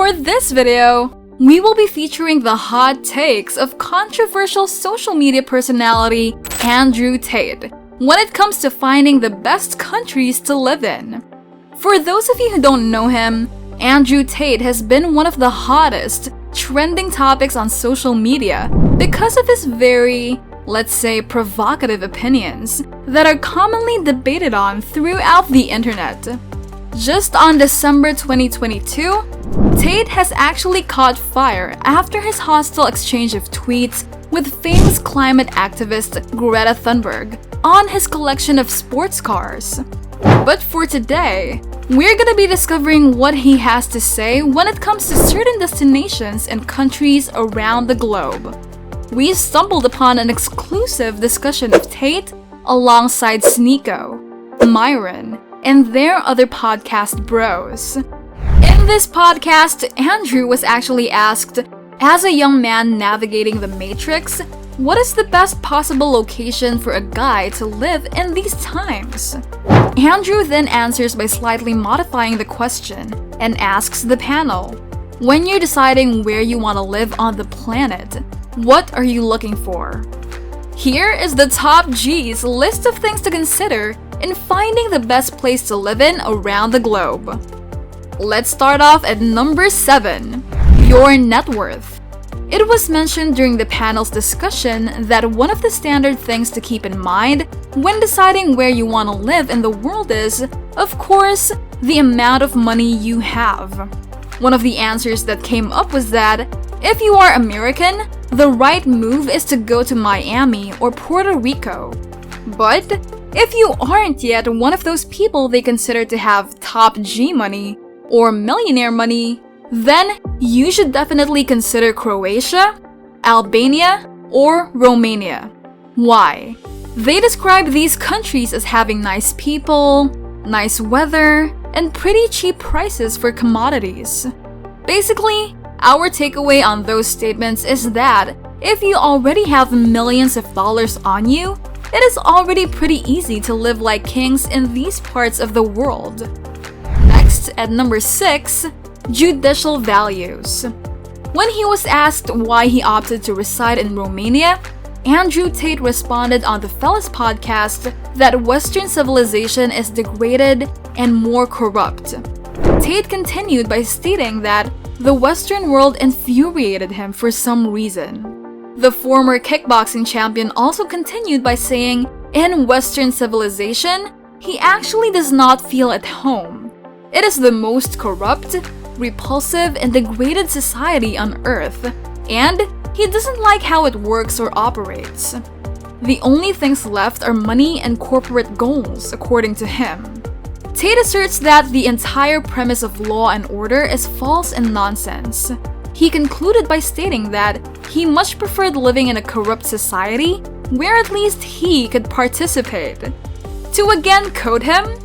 For this video, we will be featuring the hot takes of controversial social media personality Andrew Tate when it comes to finding the best countries to live in. For those of you who don't know him, Andrew Tate has been one of the hottest, trending topics on social media because of his very, let's say, provocative opinions that are commonly debated on throughout the internet. Just on December 2022, Tate has actually caught fire after his hostile exchange of tweets with famous climate activist Greta Thunberg on his collection of sports cars. But for today, we're gonna be discovering what he has to say when it comes to certain destinations and countries around the globe. We stumbled upon an exclusive discussion of Tate alongside Sneako, Myron, and their other podcast bros. In this podcast, Andrew was actually asked, as a young man navigating the Matrix, what is the best possible location for a guy to live in these times? Andrew then answers by slightly modifying the question and asks the panel, when you're deciding where you want to live on the planet, what are you looking for? Here is the top G's list of things to consider in finding the best place to live in around the globe. Let's start off at number 7, your net worth. It was mentioned during the panel's discussion that one of the standard things to keep in mind when deciding where you want to live in the world is, of course, the amount of money you have. One of the answers that came up was that if you are American, the right move is to go to Miami or Puerto Rico. But if you aren't yet one of those people they consider to have top G money or millionaire money, then you should definitely consider Croatia, Albania, or Romania. Why? They describe these countries as having nice people, nice weather, and pretty cheap prices for commodities. Basically, our takeaway on those statements is that if you already have millions of dollars on you, it is already pretty easy to live like kings in these parts of the world. Next, at number 6, Judicial Values. When he was asked why he opted to reside in Romania, Andrew Tate responded on the Feminist podcast that Western civilization is degraded and more corrupt. Tate continued by stating that the Western world infuriated him for some reason. The former kickboxing champion also continued by saying, in Western civilization, he actually does not feel at home. It is the most corrupt, repulsive, and degraded society on Earth, and he doesn't like how it works or operates. The only things left are money and corporate goals, according to him. Tate asserts that the entire premise of law and order is false and nonsense. He concluded by stating that he much preferred living in a corrupt society where at least he could participate. To again quote him,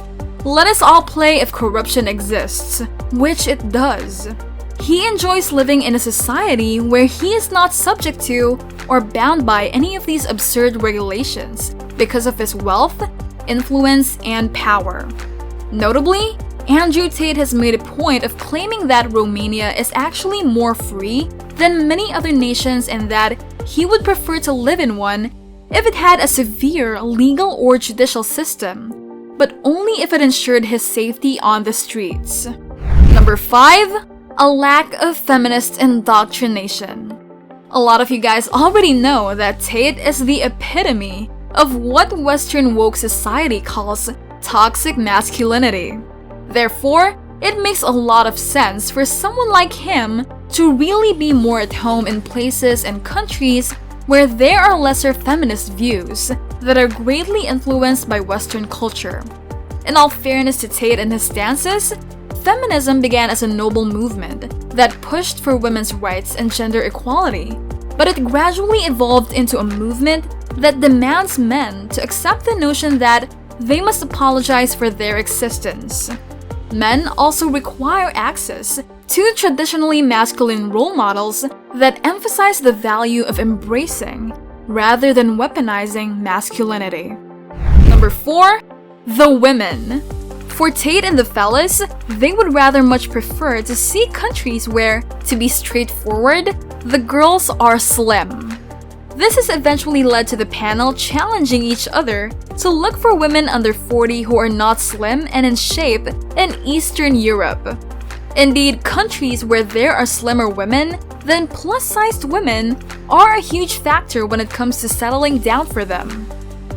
"Let us all play if corruption exists," which it does. He enjoys living in a society where he is not subject to or bound by any of these absurd regulations because of his wealth, influence, and power. Notably, Andrew Tate has made a point of claiming that Romania is actually more free than many other nations and that he would prefer to live in one if it had a severe legal or judicial system, but only if it ensured his safety on the streets. Number 5, a lack of feminist indoctrination. A lot of you guys already know that Tate is the epitome of what Western woke society calls toxic masculinity. Therefore, it makes a lot of sense for someone like him to really be more at home in places and countries where there are lesser feminist views that are greatly influenced by Western culture. In all fairness to Tate and his stances, feminism began as a noble movement that pushed for women's rights and gender equality, but it gradually evolved into a movement that demands men to accept the notion that they must apologize for their existence. Men also require access to traditionally masculine role models that emphasize the value of embracing rather than weaponizing masculinity. Number 4, the women. For Tate and the fellas, they would rather much prefer to see countries where, to be straightforward, the girls are slim. This has eventually led to the panel challenging each other to look for women under 40 who are not slim and in shape in Eastern Europe. Indeed, countries where there are slimmer women than plus-sized women are a huge factor when it comes to settling down for them.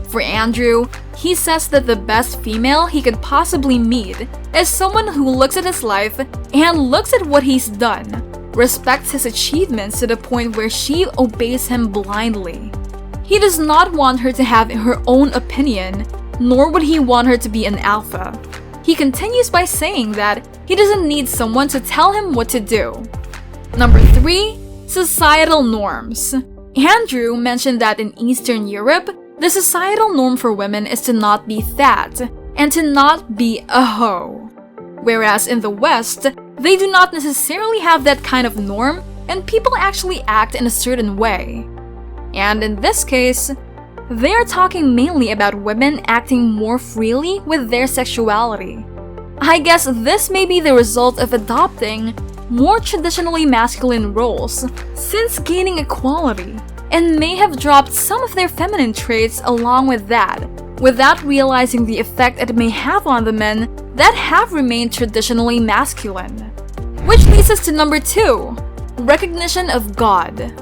For Andrew, he says that the best female he could possibly meet is someone who looks at his life and looks at what he's done, respects his achievements to the point where she obeys him blindly. He does not want her to have her own opinion, nor would he want her to be an alpha. He continues by saying that he doesn't need someone to tell him what to do. Number 3. Societal norms. Andrew mentioned that in Eastern Europe, the societal norm for women is to not be fat and to not be a hoe. Whereas in the West, they do not necessarily have that kind of norm and people actually act in a certain way. And in this case, they are talking mainly about women acting more freely with their sexuality. I guess this may be the result of adopting more traditionally masculine roles since gaining equality, and may have dropped some of their feminine traits along with that, without realizing the effect it may have on the men that have remained traditionally masculine. Which leads us to number 2, recognition of God.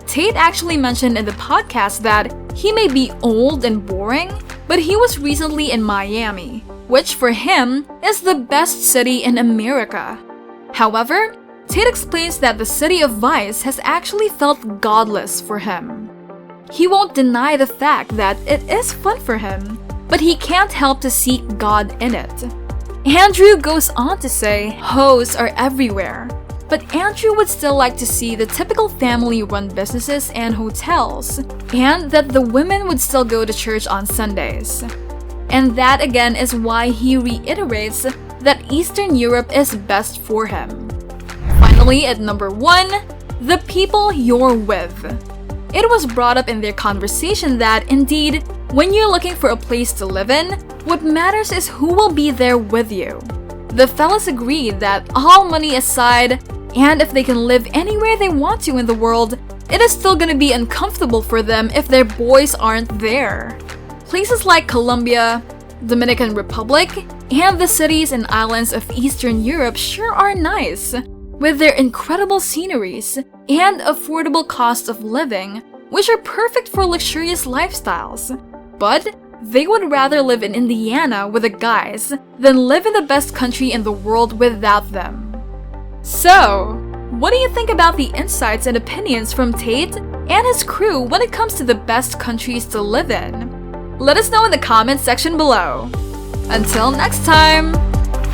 Tate actually mentioned in the podcast that he may be old and boring, but he was recently in Miami, which for him is the best city in America. However, Tate explains that the city of vice has actually felt godless for him. He won't deny the fact that it is fun for him, but he can't help to seek God in it. Andrew goes on to say hoes are everywhere, but Andrew would still like to see the typical family-run businesses and hotels, and that the women would still go to church on Sundays. And that again is why he reiterates that Eastern Europe is best for him. Finally, at number 1, the people you're with. It was brought up in their conversation that, indeed, when you're looking for a place to live in, what matters is who will be there with you. The fellas agreed that all money aside, and if they can live anywhere they want to in the world, it is still gonna be uncomfortable for them if their boys aren't there. Places like Colombia, Dominican Republic, and the cities and islands of Eastern Europe sure are nice, with their incredible sceneries and affordable cost of living, which are perfect for luxurious lifestyles. But they would rather live in Indiana with the guys than live in the best country in the world without them. So, what do you think about the insights and opinions from Tate and his crew when it comes to the best countries to live in? Let us know in the comments section below. Until next time!